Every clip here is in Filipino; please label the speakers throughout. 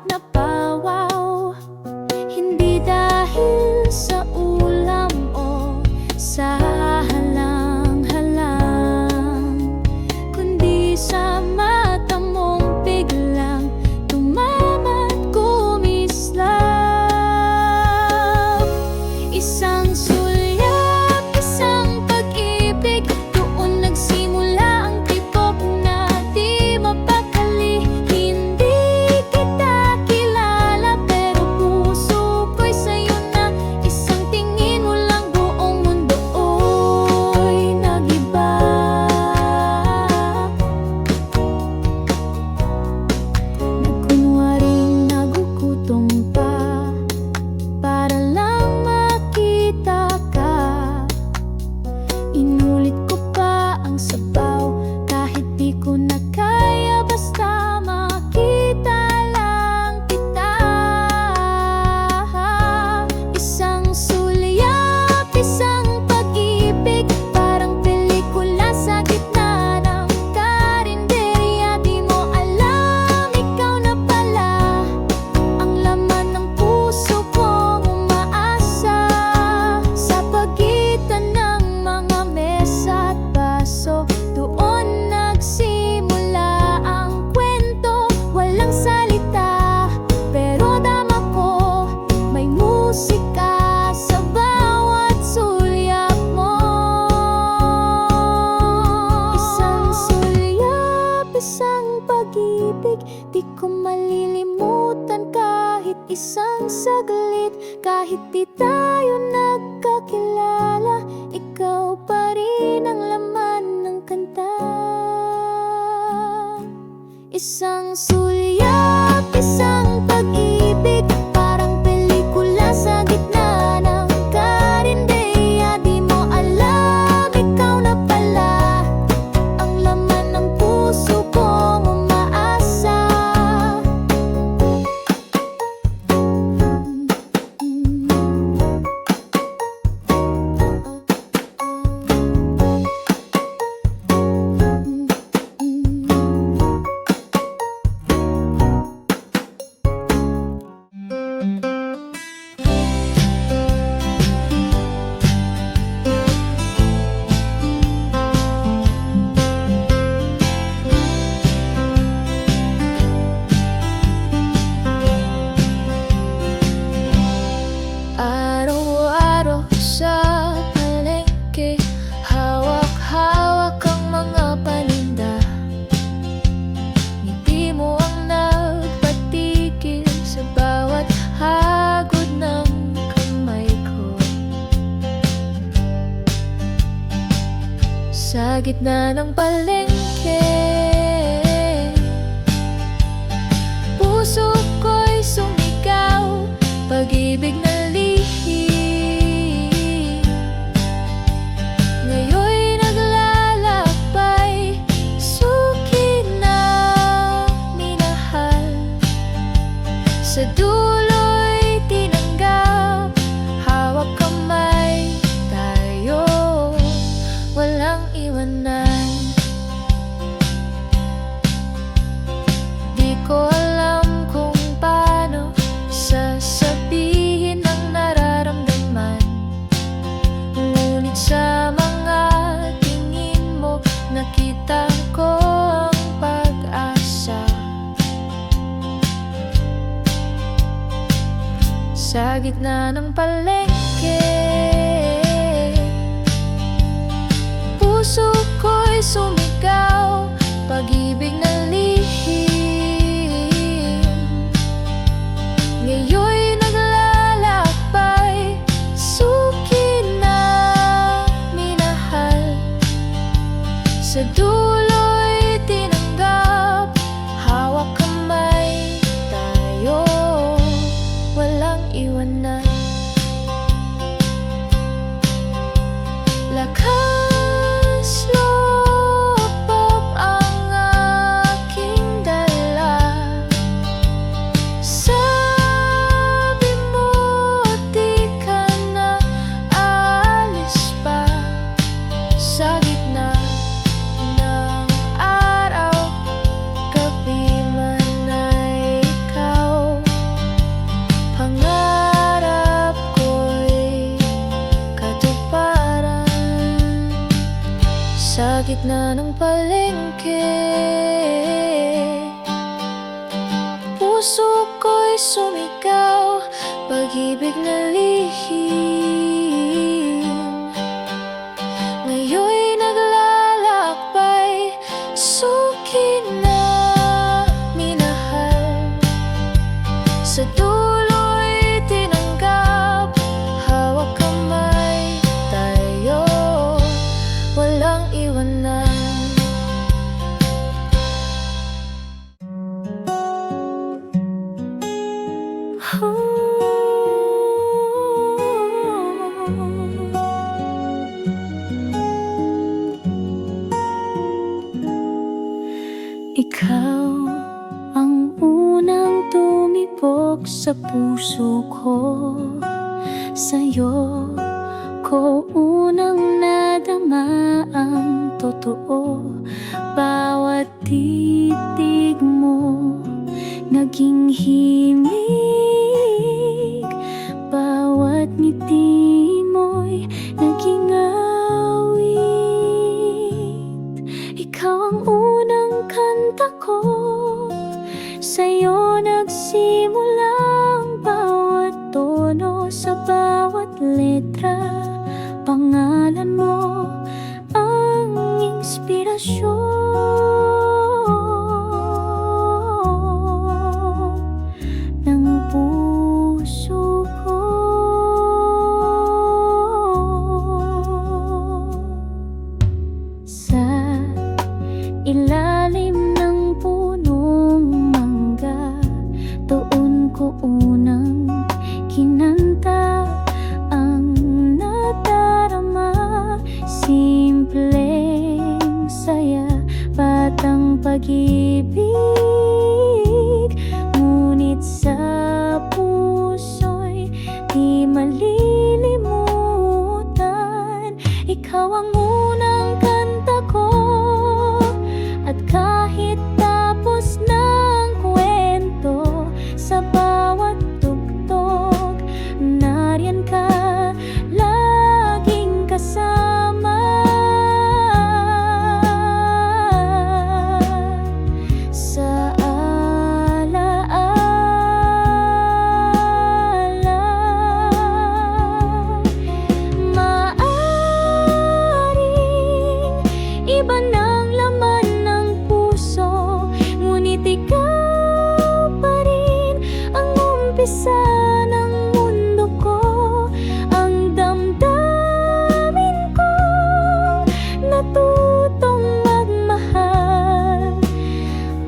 Speaker 1: na pawaw. Hindi dahil sa ulam o sa halang-halang, kundi sa mata mong biglang tumamat kumislap. Isang sulyap, isang pag-ibig, doon nagsimula ang tibok na di mapakali. Hindi kita kilala pero puso ko'y sa'yo na. Isang tingin mo lang buong mundo ay nag-iba. Nagkunwaring nagugutom pa para lang makita ka. Inulit ko pa ang sabaw kahit di ko na kaya, basta makita lang kita. Isang sulyap, isang pag-ibig, parang pelikula sa gitna ng karinderya. Di mo alam, ikaw na pala ang laman ng puso kong umaasa. Sa pagitan ng mga mesa at baso, doon nagsimula ang kwento. Walang salita pero dama ko may musika sa bawat sulyap mo. Isang sulyap, isang pag-ibig, di ko malilimutan kahit isang saglit. Kahit di tayo nagkakilala, ikaw pa rin ang laman ng kanta. Isang sulyap, isang pag-ibig, parang pelikula sa gitna ng karinderya. Di mo alam, ikaw na pala ang laman ng puso kong umaasa. Araw-araw sa palengke, hawak-hawak ang mga paninda. Ngiti mo ang nagpatigil sa bawat hagod ng kamay ko. Sa gitna ng palengke, puso ko'y sumigaw, pag-ibig na lihim. Ngayon'y naglalakbay, suki na minahal. Sa dulo'y tinanggap, hawak kamay tayo, walang iwanan. Di ko alam kung paano sasabihin ang nararamdaman, ngunit sa mga tingin mo nakita ko ang pag-asa. Sa gitna ng palengke, puso ko'y sumigaw, pag-ibig na lihim. Ngayon'y naglalakbay, suki na minahal. Sa dulo'y tinanggap, hawak kamay tayo, walang iwanan. Lakas loob ang gitna ng palengke. Puso ko'y sumigaw, pag-ibig na lihim. Ngayon'y naglalakbay, suki na minahal. Sa dulo'y tinanggap, hawak kamay tayo, walang iwanan. Ikaw ang unang tumibok sa puso ko. Sa'yo ko unang nadama ang totoo. Bawat titig mo naging himig, bawat ngiti mo'y naging awit. Ikaw ang unang kanta ko, sa'yo nagsimula ang bawat tono, sa bawat letra. Pangalan mo ang inspirasyon ng puso ko. Sa ilalim ng punong mangga, doon ko unang kinanta ang nadarama. Simpleng saya, batang pag-ibig, ngunit sa puso'y di malilimutan. Ikaw ang unang kanta ko, at kahit tapos na ang kwento, sa bawat tugtog nariyan ka, laging kasama. Sa alaala, maaring iba ng laman ng puso, ngunit ikaw pa rin ang umpisa ng mundo ko. Ang damdamin ko natutong magmahal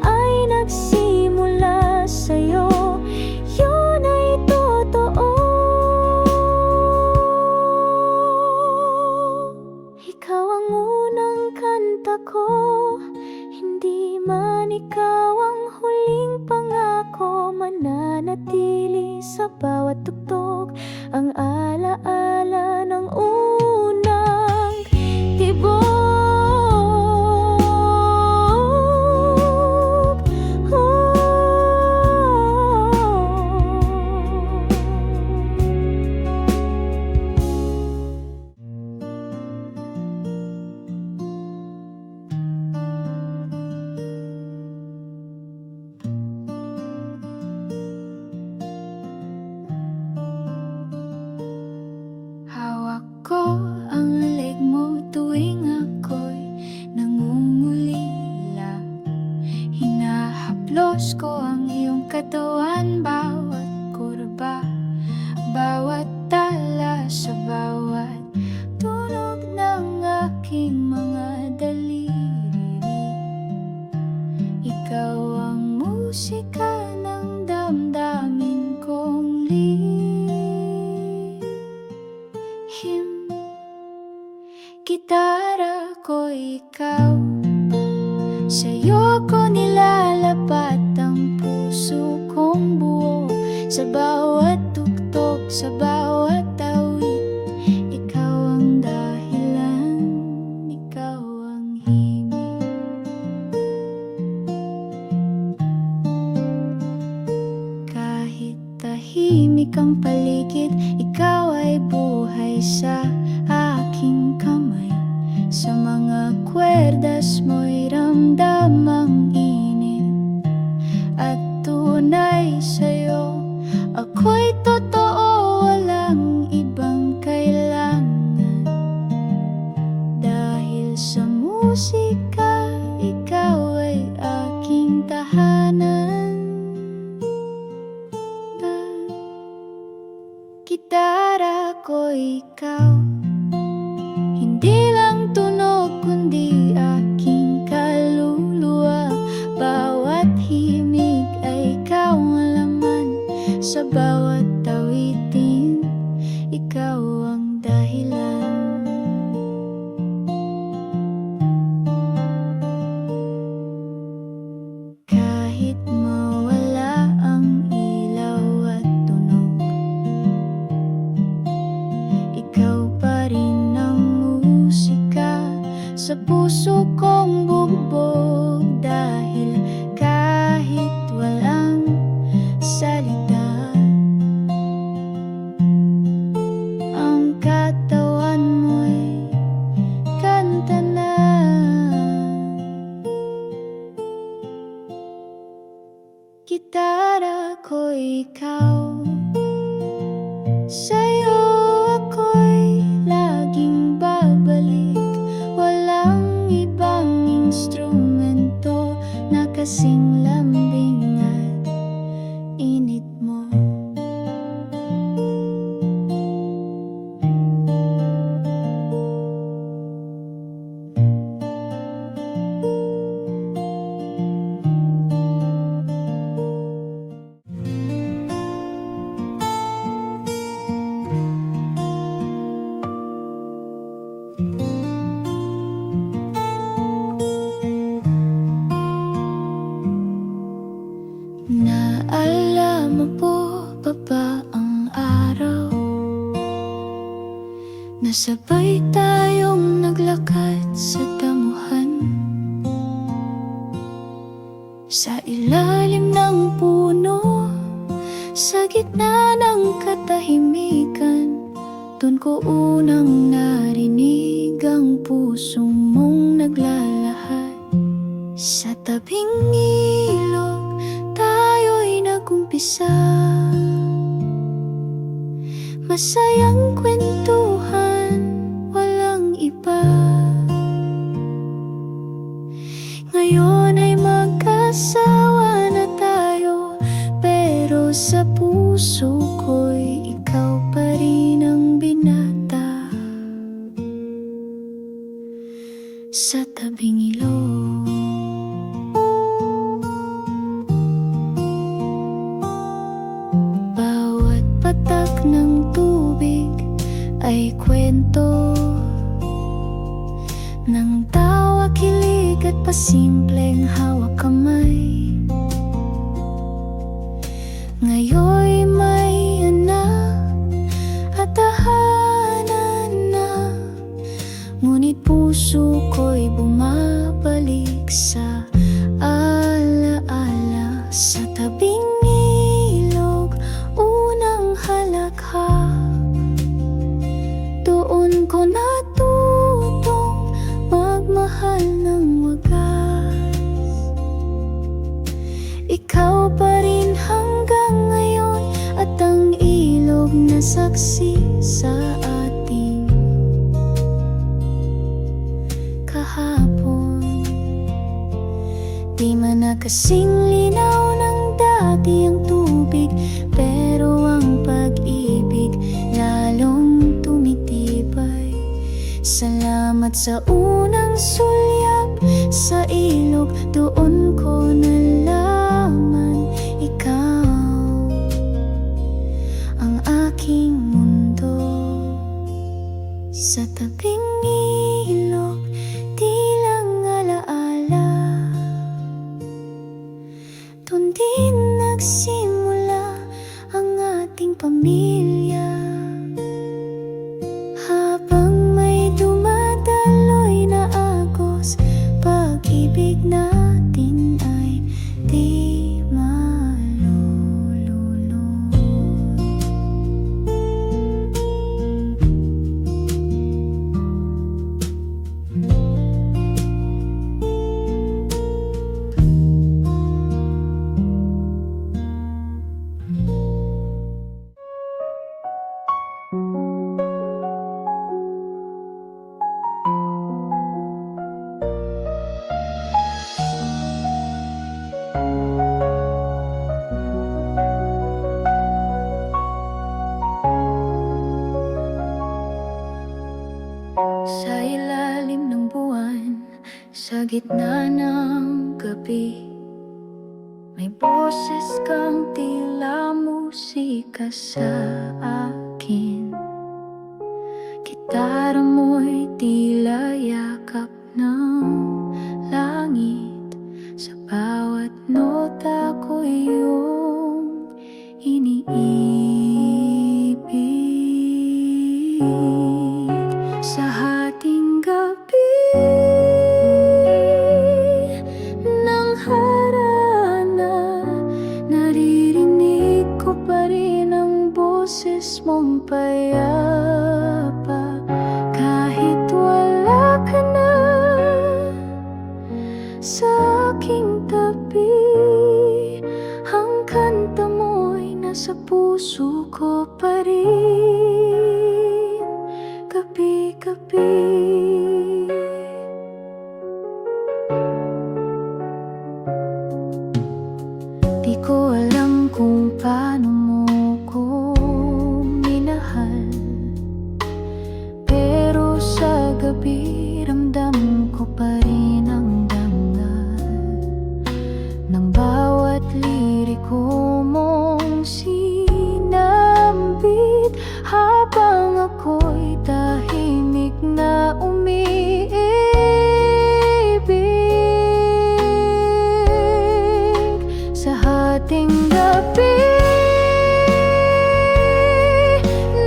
Speaker 1: ay nagsimula sa'yo, yun ay totoo. Ikaw ang unang kanta ko, hindi man ikaw ang huling pangako. Mananatili sa bawat tugtog ang alaala ng unang tibok. Hawak ko ang leg mo tuwing ako'y nangungulila. Hinahaplos ko ang iyong katawan, bawat kurba, bawat tala, sa bawat tunog ng aking mga daliri. Ikaw ang musika ng damdamin kong lihim. Gitara ko ikaw, sa'yo ko nilalapat ang puso kong buo. Sa bawat tugtog, sa bawat awit, ikaw ang dahilan, ikaw ang himig. Kahit tahimik ang paligid, ikaw ay buhay sa aking kamay. Sa mga kwerdas mo'y ramdam ang init at tunay sa'yo. Ako'y totoo, walang ibang kailangan. Dahil sa musika, ikaw ay aking tahanan. Gitara ko ikaw, hindi lang tunog kundi aking kaluluwa. Bawat himig ay ikaw ang laman, sa bawat tawitin, ikaw ang dahilan. Kahit mawala ang ilaw at tunog, ikaw pa rin ang musika sa puso kong bugbog. Dahil kahit walang salita, ang katawan mo'y kanta na. Gitara ko ikaw, sa'yo ako'y laging babalik. Walang ibang instrumento na kasing lambing at init mo. Naalala mo po pa ba ang araw na sabay tayong naglakad sa damuhan? Sa ilalim ng puno, sa gitna ng katahimikan, dun ko unang narinig ang pusong mong naglalahad. Sa tabing ilog tayo'y nagumpisa, masayang kwentuhan, walang iba. Ngayon ay magkasawa na tayo, pero sa puso ko'y ikaw pa rin ang binata. Sa tabing ilog, patak ng tubig ay kwento ng tawa, kilig at pasimpleng hawak kamay. Ngayon'y may anak at tahanan na, ngunit puso ko'y bumabalik sa alaala. Sa tabing ilog, unang halakhak, doon ko natutong magmahal ng wagas. Ikaw pa rin hanggang ngayon, at ang ilog na saksi sa ating kahapon. Di man na kasing linaw ng dati ang tubig, pero ang pag-ibig lalong tumitibay. Salamat sa unang sulyap sa ilog, doon ko nalaman ikaw ang aking mundo. Sa tabing ilog, di lang alaala, dun din nagsimula ang ating pamilya. Habang may dumadaloy na agos, pag-ibig natin ay di malulunod. Sa gitna ng gabi, may boses kang tila musika sa akin. Gitara mo'y tila yakap ng langit. Sa bawat nota ko'y iyong iniibig. Sa hating gabi ng harana, naririnig ko pa rin ang boses mong payapa. Kahit wala ka na sa aking tabi, ang kanta mo'y nasa puso ko pa rin, gabi-gabi. Di ko alam kung paano mo ko minahal, pero sa gabi ramdam ko pa rin ang dangal ng bawat liriko mong sinambit, habang ako'y tahimik na umiibig. Sa hating gabi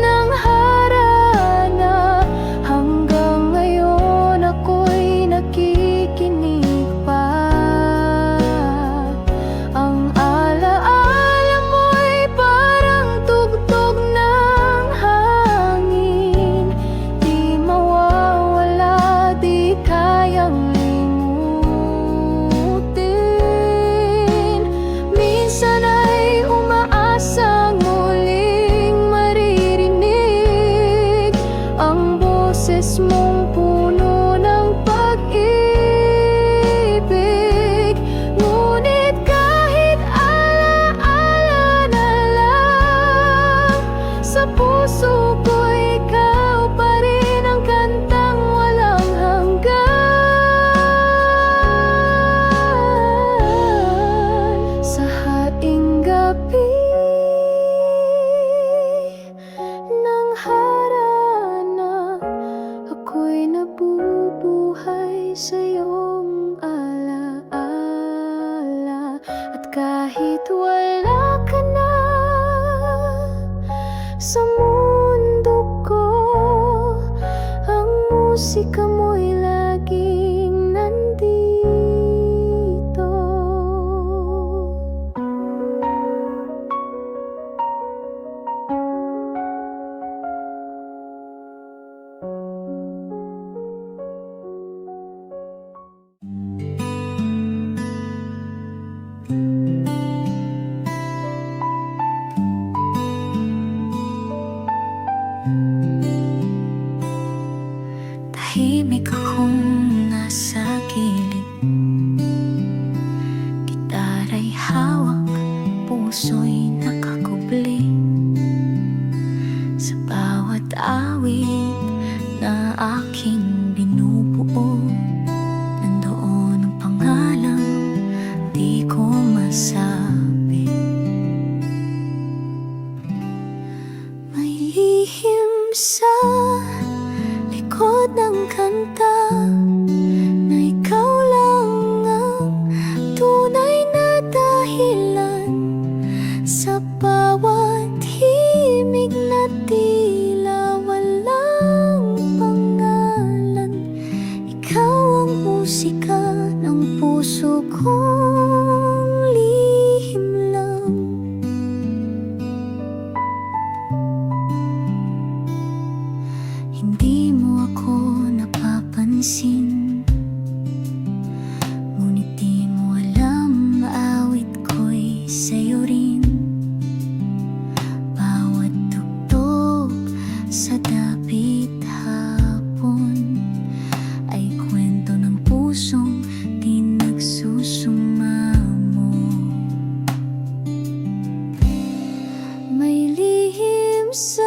Speaker 1: ng harana, hanggang ngayon ako'y nakikinig pa. Ang alaala mo'y parang tugtog ng hangin, di mawawala, di kayang limutin. Minsan ay umaasang muling maririnig ang boses mong puno ng pag-ibig. Ngunit kahit alaala na lang, sa puso ko ikaw pa rin ang kantang walang hanggan. Sa hating gabi ng harana, ako'y nabubuhay sa iyong alaala. At kahit wala ka na sa mundo ko, ang musika mo'y laging nandito. Tahimik akong nasa gilid, gitara'y hawak, puso'y nakakubli. Sa bawat awit na aking binubuo, nandoon ang pangalan di ko masabi. May lihim sa likod ng kanta na ikaw lang ang tunay na dahilan. Sa bawat himig na tila walang pangalan, ikaw ang musika ng puso kong lihim lang. Hindi mo ako napapansin, ngunit di mo alam, maawit ko'y sa'yo rin. Bawat tugtog sa dapit hapon ay kwento ng pusong di nagsusumamo. May lihim sa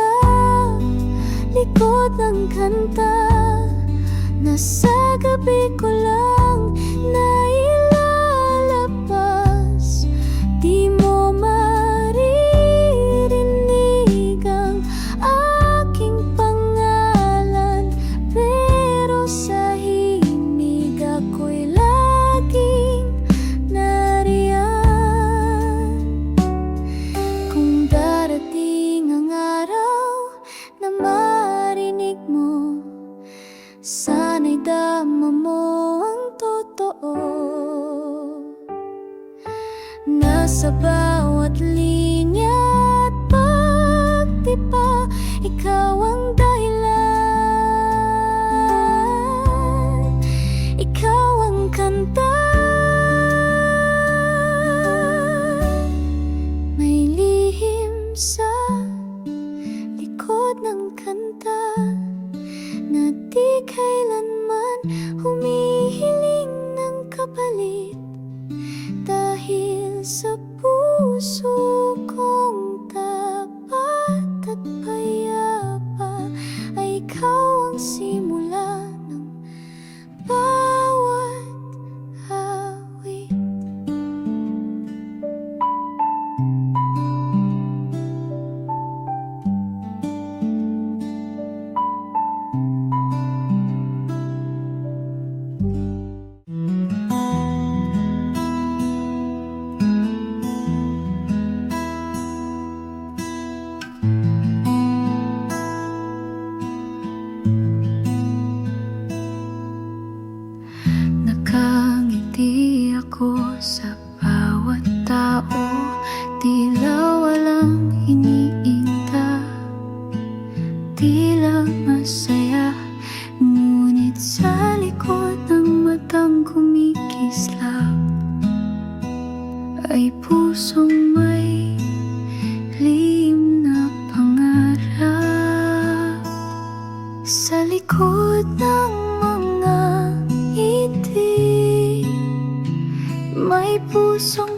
Speaker 1: likod ng kanta na sa gabi ko lang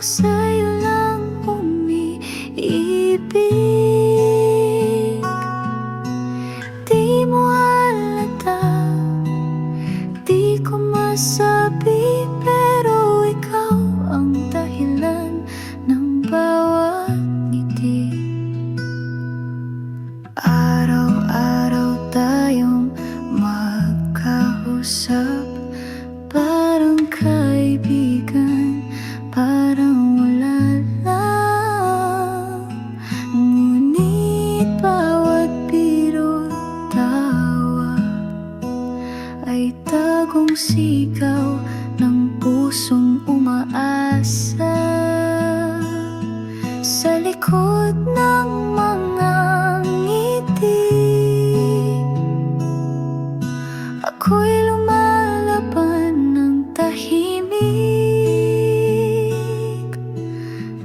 Speaker 1: sa'yo lang umiibig. Di mo halata, di ko masabi, pero ikaw ang dahilan ng bawat ngiti. Araw-araw tayong magkausap, parang kaibigan, parang wala lang. Ngunit bawat biro tawa ay tagong sigaw ng pusong umaasa. Sa likod ng mga ngiti, ako'y lumalaban ng tahimik.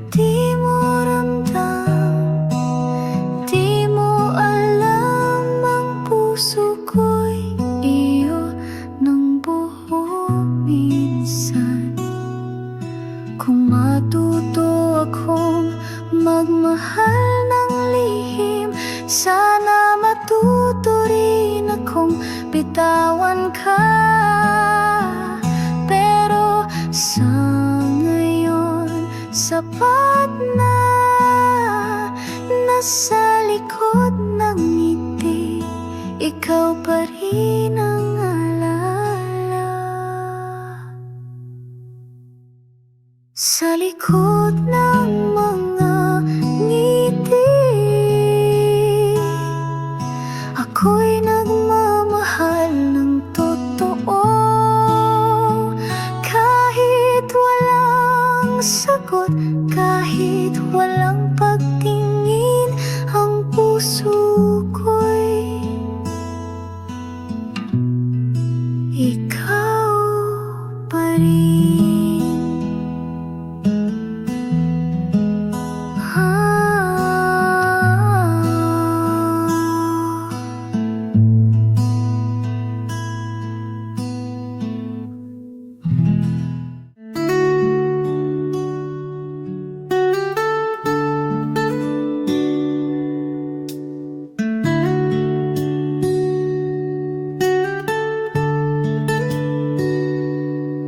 Speaker 1: Di mo ramdam, di mo alam, ang puso ko'y iyo ng buo minsan. Kung matuto akong magmahal ng lihim, sana matuto rin akong bitawan ka. Pero sa ngayon, sapat na. Nasa likod ng ngiti, ikaw pa rin ang alala. Sa likod ng mga ngiti, ako'y nagmamahal ng totoo. Kahit walang sagot, kahit walang pagtingin, ang puso ko'y ikaw pa rin.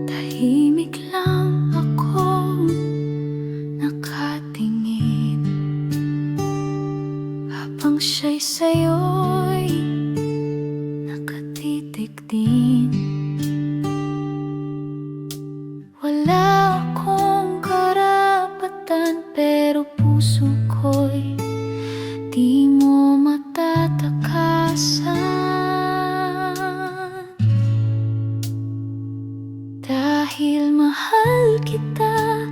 Speaker 1: Tahimik lang akong nakatingin habang siya'y sa'yo'y nakatitig din. Wala akong karapatan, pero puso ko'y di mo matatakasan. Dahil mahal kita,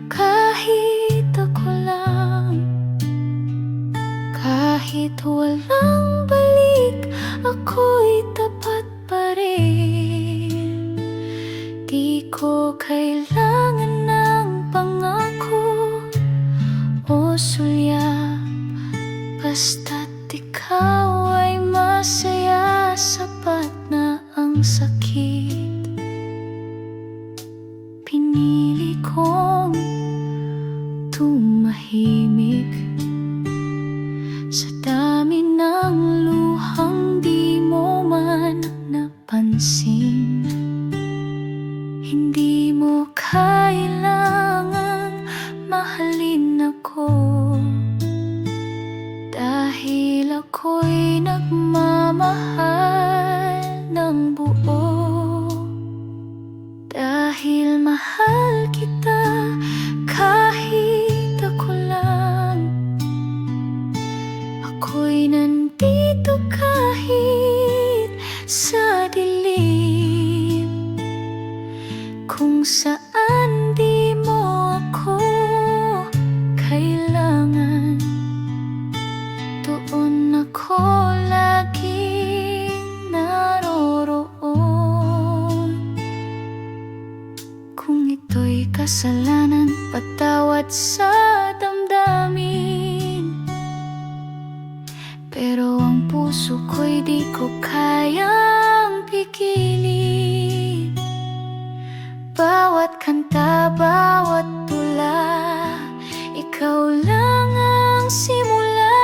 Speaker 1: kahit ako lang, kahit walang balik, ako'y tapat pa rin. Di ko kailangan ng pangako o sulyap, basta't ikaw ay masaya. Sapat na ang sakit, pinili kong tumahimik. Sa dami ng luhang di mo man napansin, hindi mo kailangang mahalin ako, dahil ako'y nagmamahal ng buo. Dahil mahal kita, kahit ako lang, ako'y nandito kahit sa dilim. Kung saan di mo ako kailangan, doon ako laging naroroon. Kung ito'y kasalanan, patawad sa damdamin, pero ang puso ko'y di ko kayang pigilin. Bawat kanta, bawat tula, ang simula.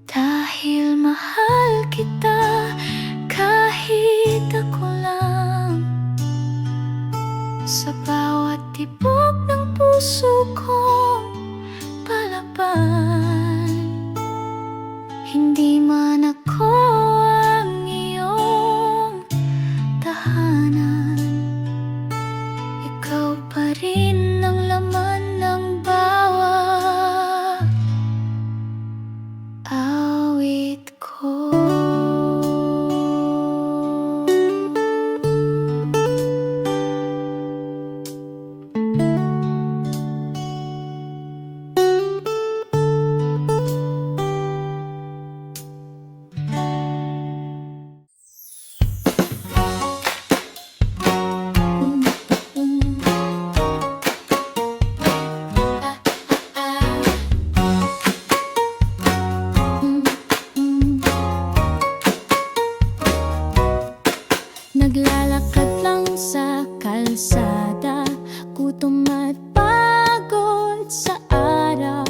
Speaker 1: Dahil mahal kita kahit ako lang, sa bawat tibok ng puso kong palaban. Hindi man ako ang iyong tahanan, ikaw pa rin ang laman ng bawat awit ko. Naglalakad lang sa kalsada, gutom at pagod sa araw.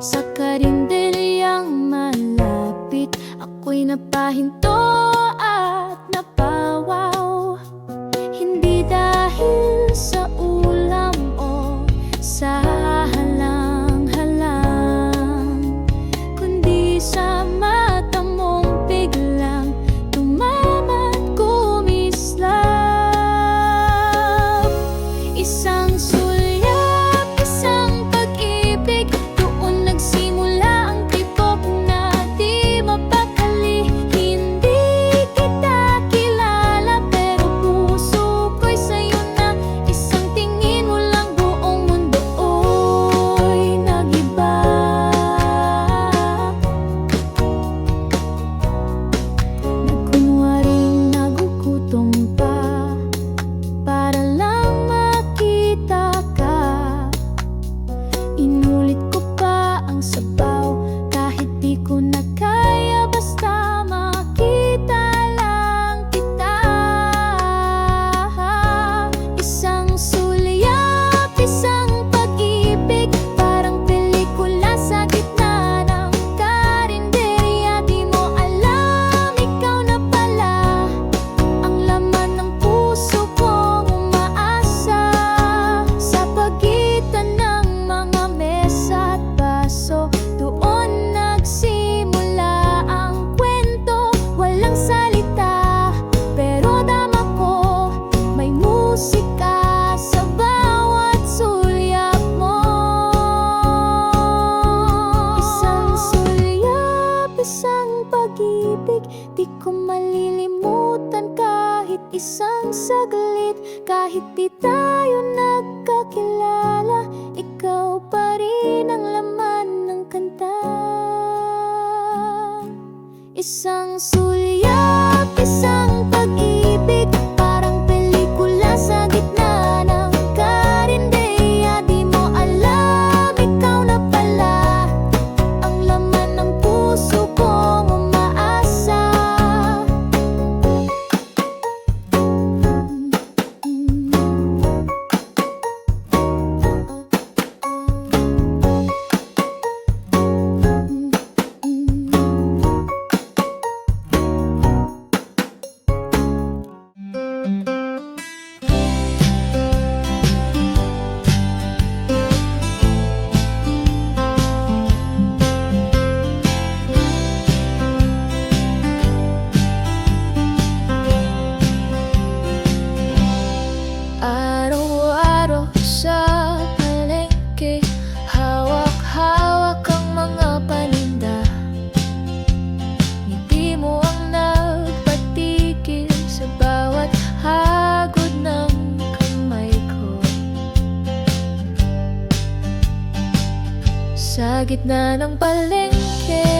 Speaker 1: Sa karinderyang malapit, ako'y napahinto at napawaw. Hindi dahil sa ulam o sa halang-halang, kundi sa mata mong biglang tumamat, kumislap. Isang sulyap, isang pag-ibig, doon nagsimula ang tibok na di mapakali. Hindi kita kilala pero puso ko'y sa'yo na. Isang tingin mo lang buong mundo ay nag-iba. Nagkunwaring nagugutom pa para lang makita ka. Inulit ko pa ang sabaw kahit di ko na kaya, basta makita lang kita. Isang sulyap, isang pag-ibig, parang pelikula sa gitna ng karinderya. Di mo alam, ikaw na pala ang laman ng puso kong umaasa. Sa pagitan ng mga mesa at baso, doon nagsimula ang kwento. Walang salita pero dama ko, may musika sa bawat sulyap mo. Isang sulyap, isang pag-ibig, di ko malilimutan kahit isang saglit. Kahit di tayo nagkakilala, ikaw pa rin ang laman ng kanta. Isang sulyap, isang pag-ibig, parang pelikula sa gitna ng karinderya. Di mo alam, ikaw na pala ang laman ng puso kong umaasa. Araw-araw sa palengke, hawak-hawak ang mga paninda. Ngiti mo ang nagpatigil sa bawat hagod ng kamay ko. Sa gitna ng palengke,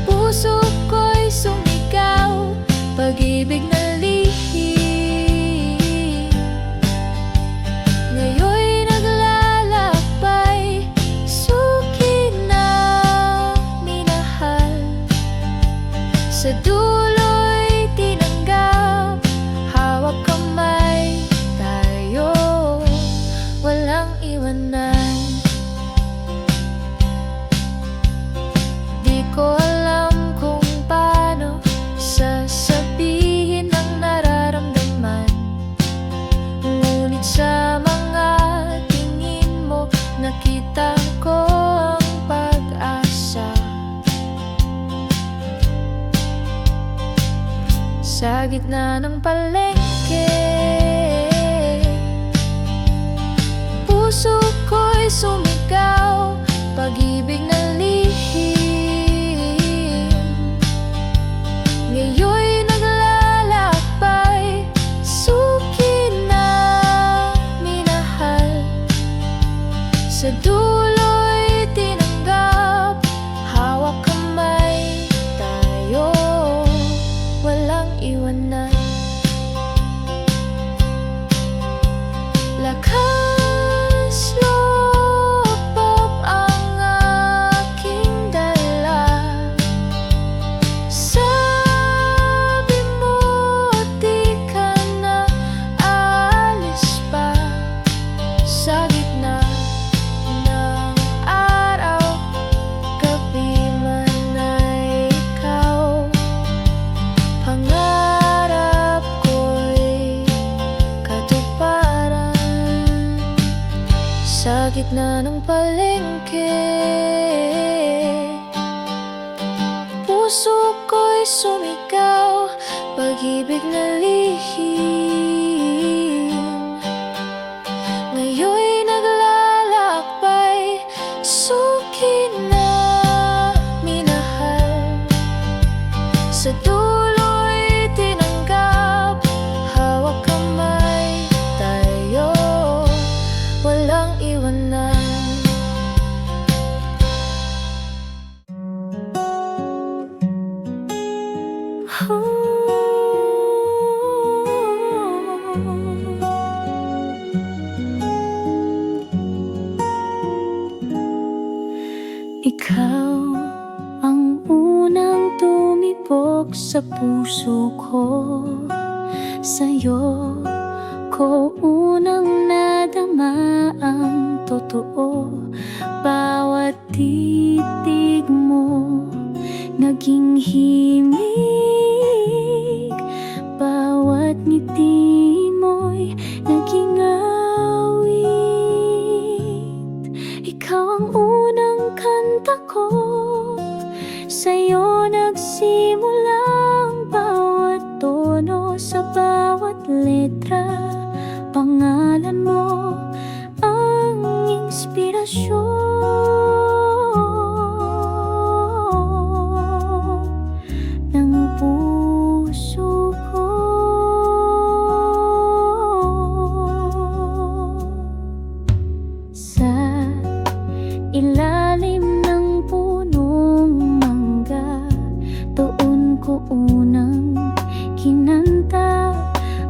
Speaker 1: puso ko'y sumigaw, pag-ibig na lihim. Ngayon'y naglalakbay, suki na minahal. Sa dulo'y tinanggap, hawak kamay tayo. gitna ng palengke, puso ko'y sumigaw, pag-ibig na lihim. Ngayon'y naglalakbay, suki na minahal. Sa dulo'y tinanggap, hawak kamay tayo, walang iwanan. Lakas loob ang aking dala. Sabi mo di ka na aalis pa. Sa gitna ng araw, gabi man ay ikaw. Pangarap ko'y katuparan. Sa gitna ng palengke, puso ko'y sumigaw, pag-ibig na lihim. Ngayon'y naglalakbay, suki na minahal. Sa dulo'y tinanggap, hawak kamay tayo, walang iwanan. Ikaw ang unang tumibok sa puso ko. Sa'yo ko unang nadama ang totoo. Bawat titig mo naging himig, bawat ngiti mo'y naging awit. Ikaw ang unang kanta ko, sa'yo nagsimula ang bawat tono, sa bawat letra. Pangalan mo ang inspirasyon ng puso ko. Sa ilalim ng punong mangga, doon ko unang kinanta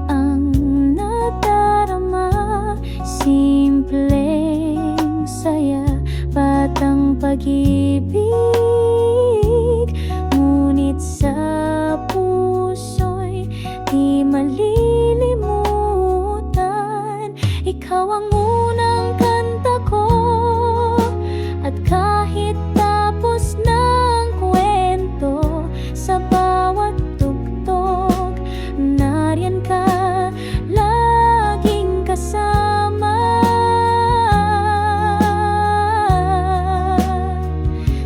Speaker 1: ang nadarama. Simpleng saya, batang pag-ibig, ngunit sa puso'y di malilimutan. Ikaw ang unang kanta ko, at kahit tapos na ang kwento, sa bawat tugtog nariyan ka, laging kasama.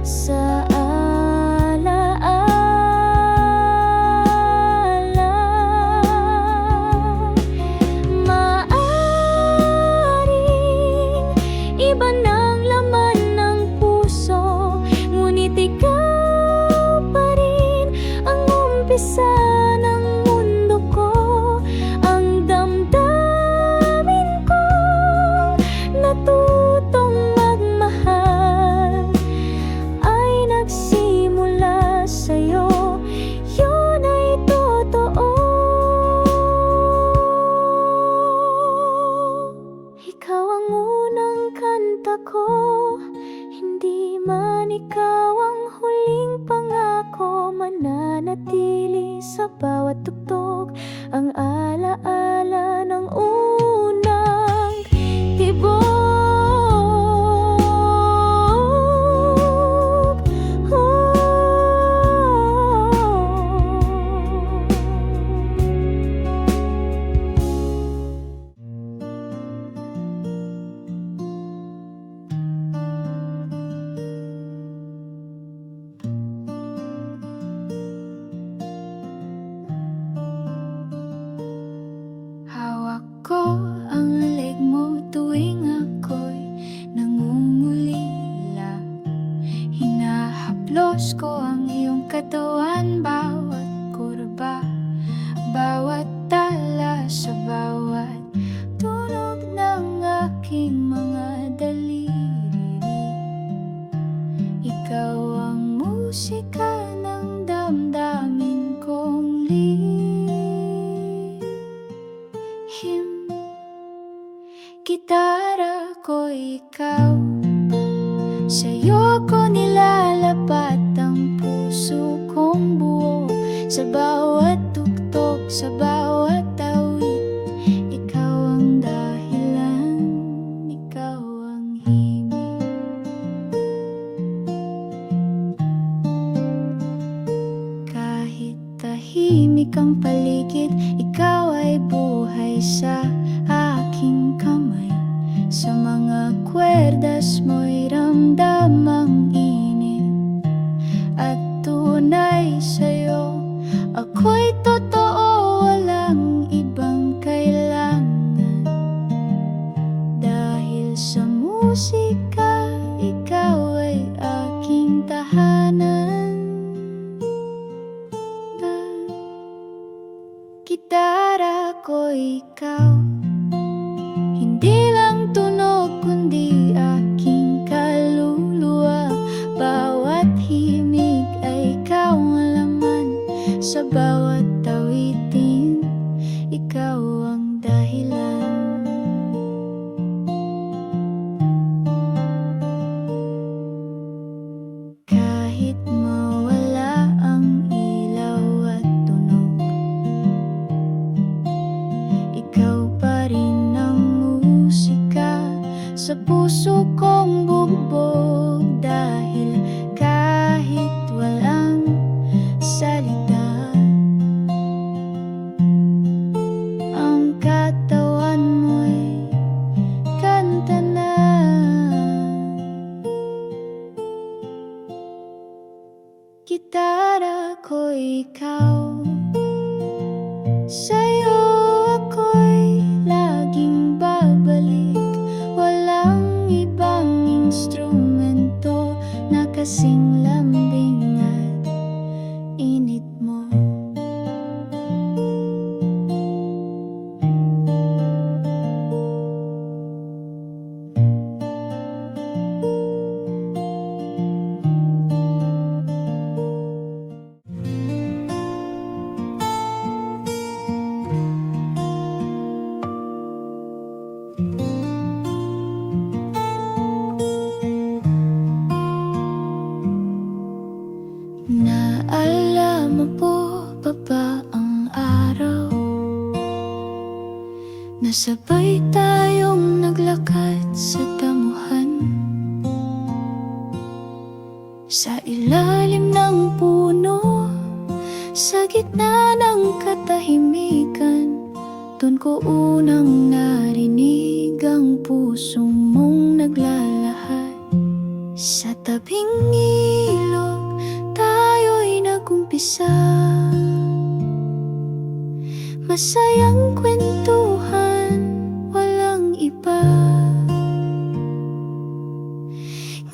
Speaker 1: Sa alaala, maaring iba ng laman ng puso, ngunit ikaw pa rin ang umpisa ng mundo ko. Ang damdamin ko natutong magmahal ay nagsimula sa'yo, yun ay totoo. Ikaw ang unang kanta ko, hindi man ikaw ang huling pangako. Mananatili sa bawat tugtog ang alaala ng unang tibok. aking mga daliri. Ikaw ang musika ng damdamin kong lihim. Gitara ko ikaw, sa'yo ko nilalapat ang puso kong buo. Sa bawat tuktok, sa bawat awit, ikaw ang dahilan, ikaw ang himig. Kahit tahimik ang paligid, ikaw ay buhay sa aking kamay. Sa mga kwerdas mo'y ramdam ang init at tunay sa'yo. Ako'y totoo, walang ibang kailangan. Dahil sa musika, ikaw ay aking tahanan. Gitara ko ikaw, hindi lang tunog kundi aking kaluluwa. Bawat himig ay ikaw ang laman, sa bawat awitin, ikaw ang dahilan. Kahit mawala ang ilaw at tunog, ikaw pa rin ang musika sa puso kong bugbog. Dahil kahit walang salita, ang katawan mo'y kanta na. Gitara ko ikaw, sa'yo ako'y laging babalik. Walang ibang instrumento na kasing lambing at init mo. Naalala mo po pa ba ang araw na sabay tayong naglakad sa damuhan? Sa ilalim ng puno, sa gitna ng katahimikan, dun ko unang narinig ang pusong mong naglalahad. Sa tabing ilog tayo'y nagumpisa, masayang kwentuhan, walang iba.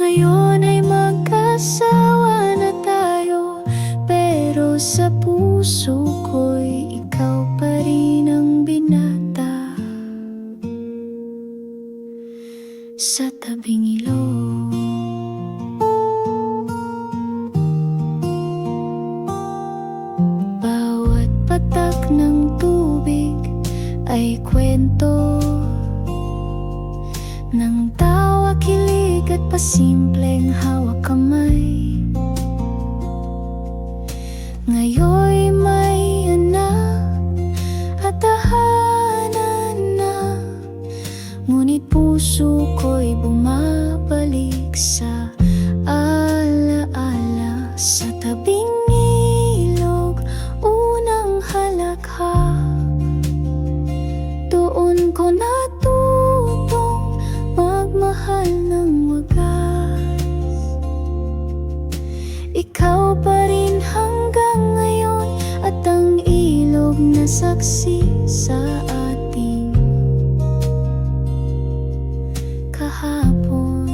Speaker 1: Ngayon ay magkasawa na tayo, pero sa puso ko'y ikaw pa rin ang binata. Sa tabing ilog, patak ng tubig ay kwento ng tawa, kilig at pasimpleng hawak kamay. Ngayon'y may anak at tahanan na, ngunit puso ko'y bumabalik sa alaala. Sa tabing ilog, unang halakha, doon ko natutong magmahal ng wagas. Ikaw pa rin hanggang ngayon, at ang ilog na saksi sa ating kahapon.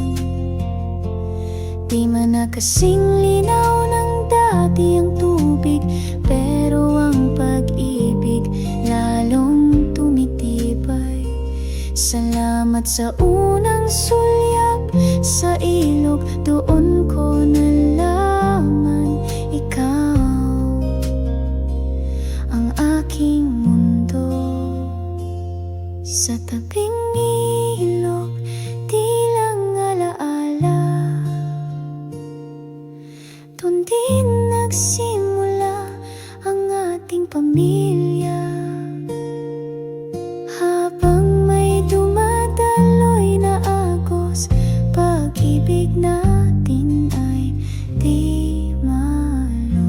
Speaker 1: Di man na kasing linaw ng dati ang tubig, pero ang pag-ibig lalong tumitibay. Salamat sa unang sulyap sa ilog, doon ko nalaman ikaw ang aking mundo. Sa tabing ilog, di lang alaala, doon din nagsimula ang ating pamilya. Habang may dumadaloy na agos, pag-ibig natin ay di malulunod.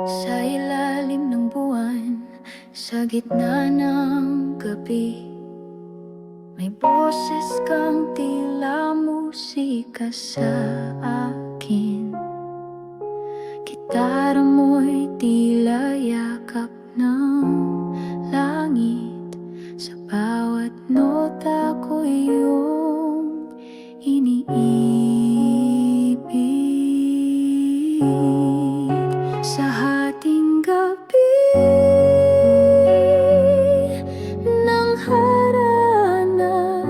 Speaker 1: Sa ilalim ng buwan, sa gitna ng gabi, may boses kang tila musika sa akin. Gitara mo'y tila yakap ng langit. Sa bawat nota ko'y iyong iniibig. Sa hating gabi ng harana,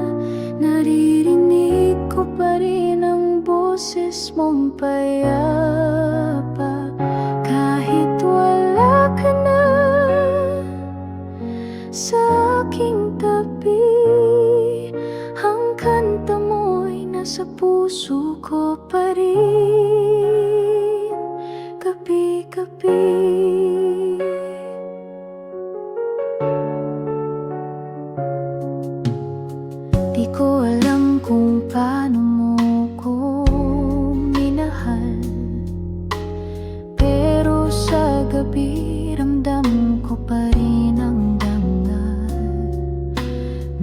Speaker 1: naririnig ko pa rin ang boses mong payapa. Kahit wala ka na sa aking tabi, ang kanta mo'y nasa puso ko pa rin, gabi-gabi. Di ko alam kung paano mo ko minahal, pero sa gabi ramdam ko pa rin ang dangal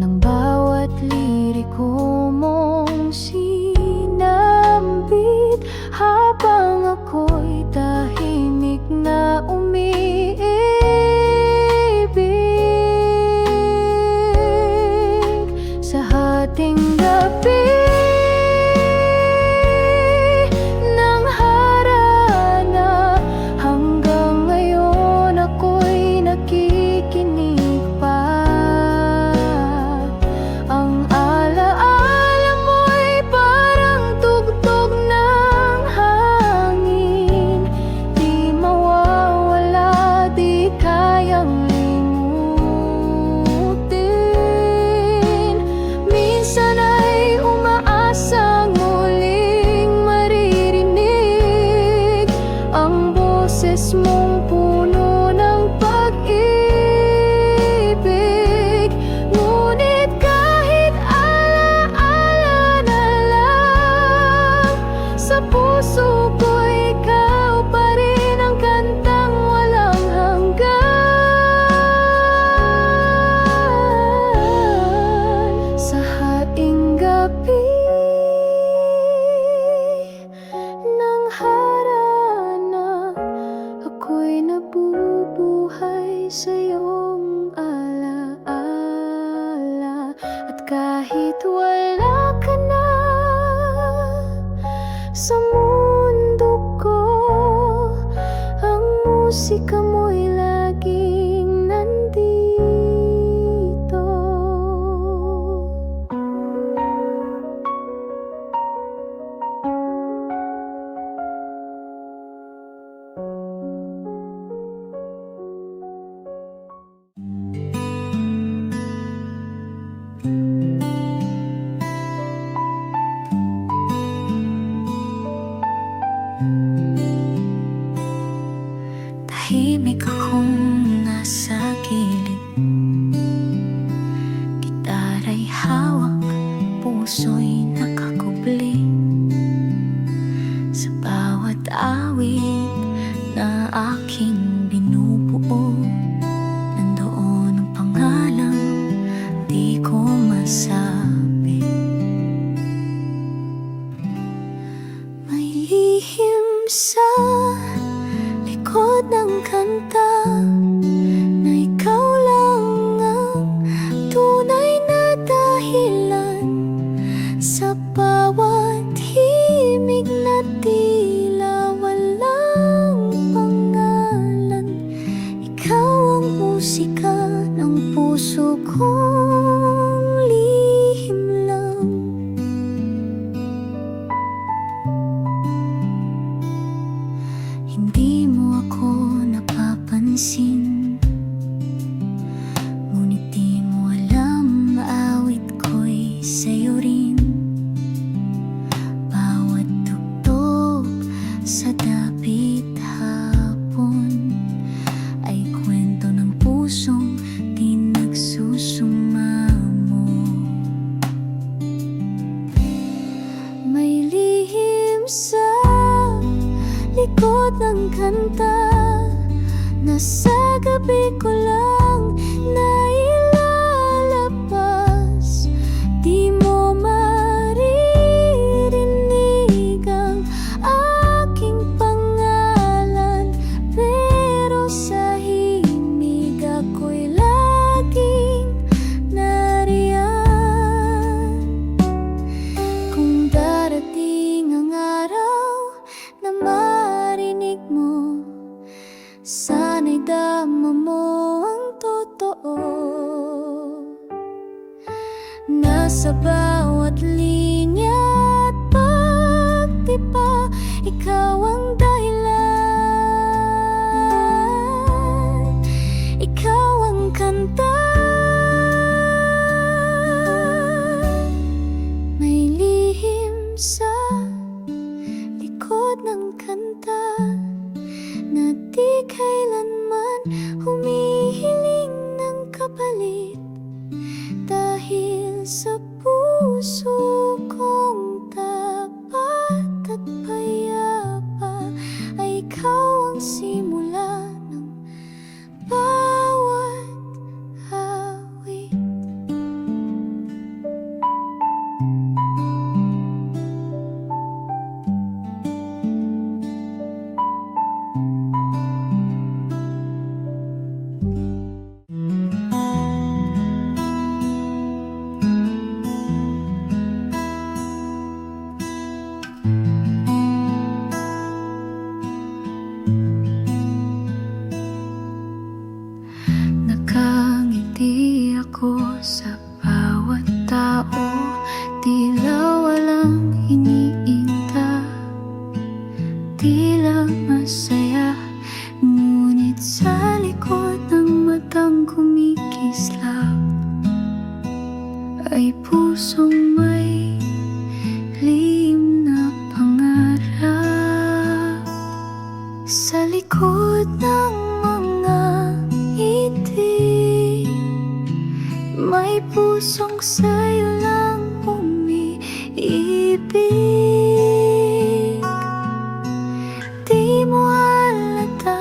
Speaker 1: ng bawat liriko mong sinambit. Habang ako'y tahimik na umiibig, sa hating gabi ng harana, hanggang ngayon ako'y nakikinig pa. Ang alaala mo'y parang tugtog ng hangin, di mawawala, di kayang limutin. Minsan ay umaasang muling maririnig ang boses mong puno ng pag-ibig. Ngunit kahit alaala na lang, sa puso ko ikaw pa rin ang kantang walang hanggan. Sa hating gabi ng harana, ako'y nabubuhay sa iyong alaala. At kahit wala ka na sa mundo ko, ang musika mo'y laging nandito. Tahimik akong nasa gilid, gitara'y hawak, puso'y nakakubli. Sa bawat awit na aking binubuo. Nandoon ang pangalan, di ko masabi. May lihim sa likod ng kanta na ikaw lang ang tunay na dahilan sa bawat himig na tila walang pangalan. Ikaw ang musika ng puso kong lihim lang. Hindi mo ako napapansin, ngunit di mo alam maawit ko'y sa'yo rin. Bawat tugtog sa dapit hapon ay kwento ng pusong di nagsusumamo. May lihim sa likod ng kanta na sa gabi ko lang nailalabas. Di mo maririnig ang aking pangalan, pero sa himig ako'y laging nariyan. Kung darating ang araw na marinig mo, sana'y dama mo ang totoo. Nasa bawat linya at pagtipa, ikaw ang dahilan, ikaw ang kanta. May lihim sa likod ng kanta na di kailanman humihiling ng kapalit, dahil sa puso kong tapat at payapa ay ikaw ang simula ng bawat awit. Nakangiti ako sa bawat tao, tila walang iniinda, tila masaya, ngunit sa likod ng matang kumikislap ay pusong may lihim na pangarap. Sa likod ng mga ngiti, may pusong sa'yo lang umiibig. Di mo halata,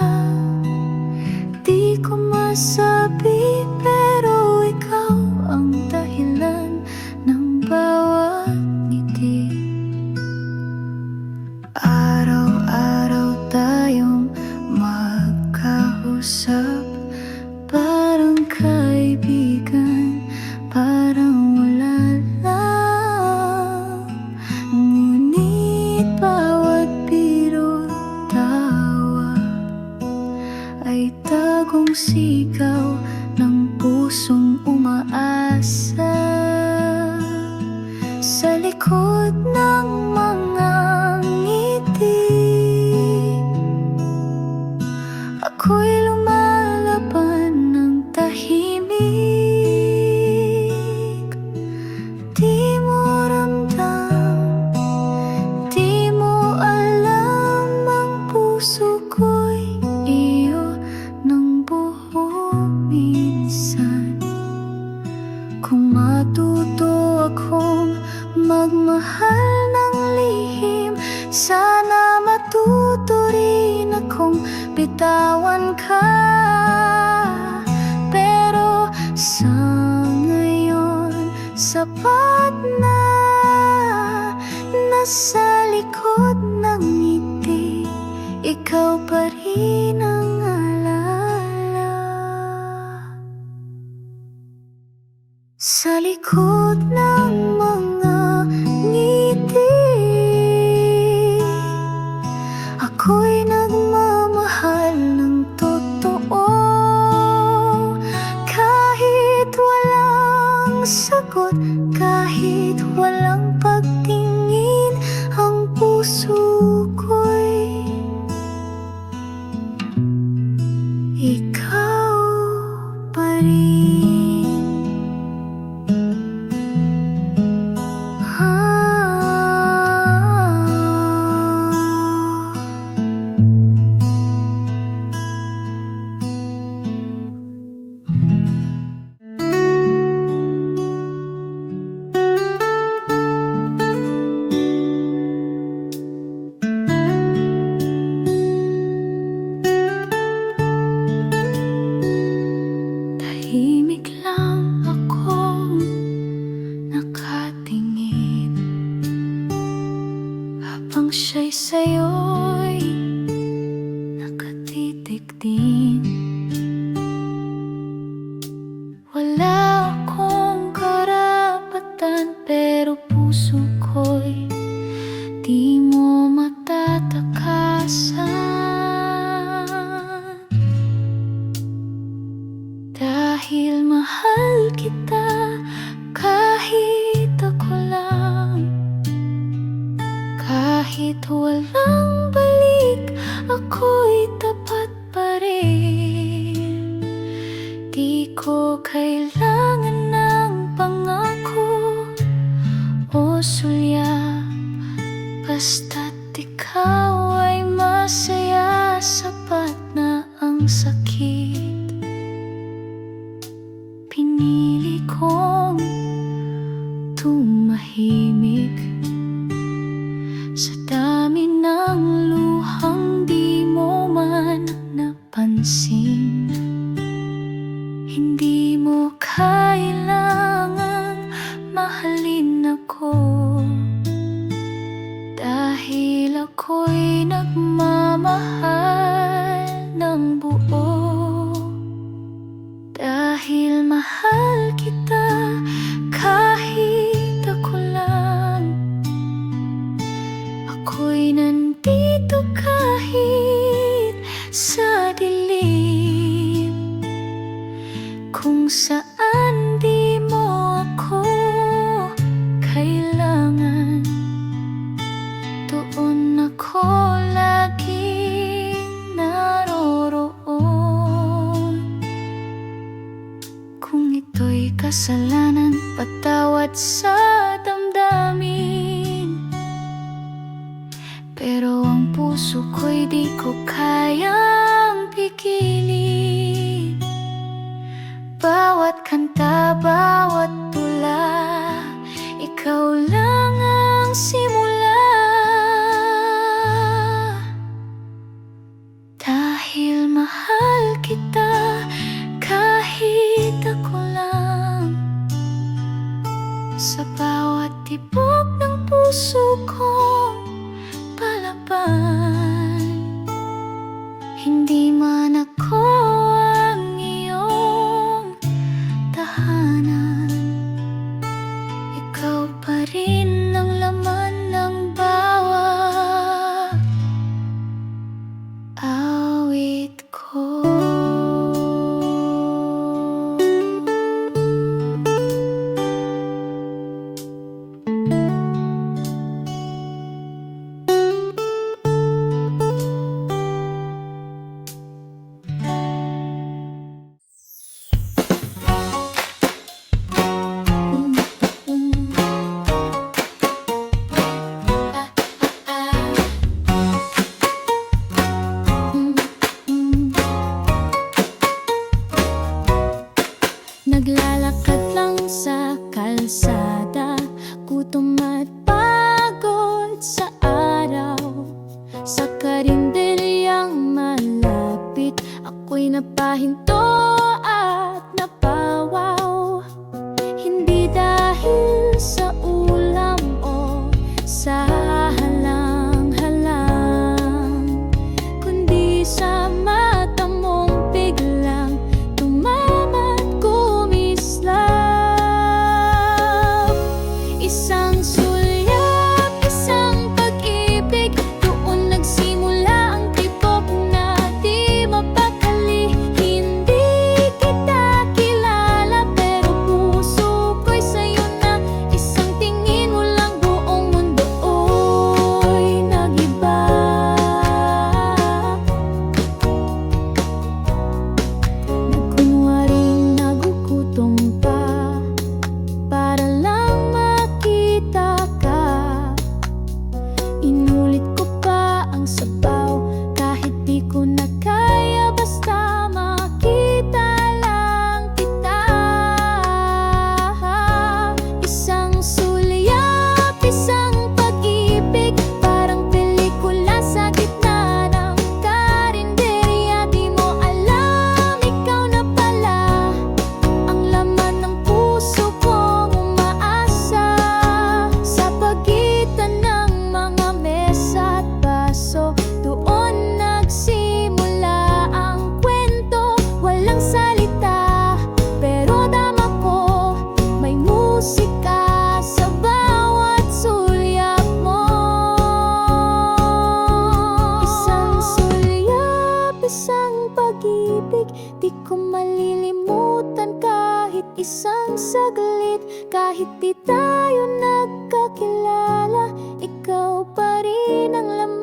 Speaker 1: di ko masabi, pero ikaw ang dahilan ng bawat ngiti. Araw-araw tayong magkausap, parang kaibigan, parang wala lang. Ngunit bawat biro tawa ay tagong sigaw ng pusong umaasa. Sa likod ng mga ngiti, ako'y lumalaban ng tahimik. Di mo ramdam, di mo alam, ang puso ko'y iyo ng buo minsan. Kung matuto akong magmahal ng lihim, sana matuto rin akong bitaw niligawan ka. Pero sa ngayon, sapat na. Nasa likod ng ngiti, ikaw pa rin ang alala. Sa likod ng mga ngiti, ako'y nagmamahal ng totoo. Kahit walang sagot, kahit walang pagtingin, ang puso ko'y ikaw pa rin. Tahimik lang akong nakatingin habang siya'y sa'yo'y nakatitig din. Wala akong karapatan, pero puso ko'y di mo matatakasan. Dahil mahal kita, kahit ako lang. Kahit walang balik, ako'y tapat pa rin. Di ko kailangan ng pangako o sulyap, basta't ikaw ay masaya. Sapat na ang sakit. Pinili kong tumahimik sa dami ng luhang di mo man napansin. Hindi mo kailangang mahalin ako, dahil ako'y nagmamahal ng buo. Dahil mahal kita, kahit ako lang. Ako'y nandito kahit sa dilim, kung saan di mo ako kailangan. Doon ako laging naroroon. Kung ito'y kasalanan, patawad sa damdamin. Pero ang puso ko'y di ko kayang pigilin. Bawat kanta, bawat tula, ikaw lang ang simula. Dahil mahal kita, kahit ako lang. Sa bawat tibok ng puso kong palaban, hindi man ako ang iyong tahanan. ako'y napahinto at napawaw. Hindi dahil sa ulam o sa halang-halang, kundi sa mata mong biglang tumama at kumislap. Isang sulyap, isang pag-ibig, doon nagsimula ang tibok na di mapakali. Hindi kita kilala pero puso ko'y sa'yo na. Isang tingin mo lang buong mundo ay nag-iba. Nagkunwaring nagugutom pa para lang makita ka. Inulit ko pa ang sabaw kahit di ko na kaya, basta makita lang kita. Isang sulyap, isang pag-ibig, parang pelikula sa gitna ng karinderya. Di mo alam, ikaw na pala ang laman ng puso kong umaasa. Sa pagitan ng mga mesa at baso, doon nagsimula ang kwento. Walang salita, pero dama ko may musika sa bawat sulyap mo. Isang sulyap, isang pag-ibig, di ko malilimutan kahit isang saglit. Kahit di tayo nagkakilala, ikaw pa rin ang laman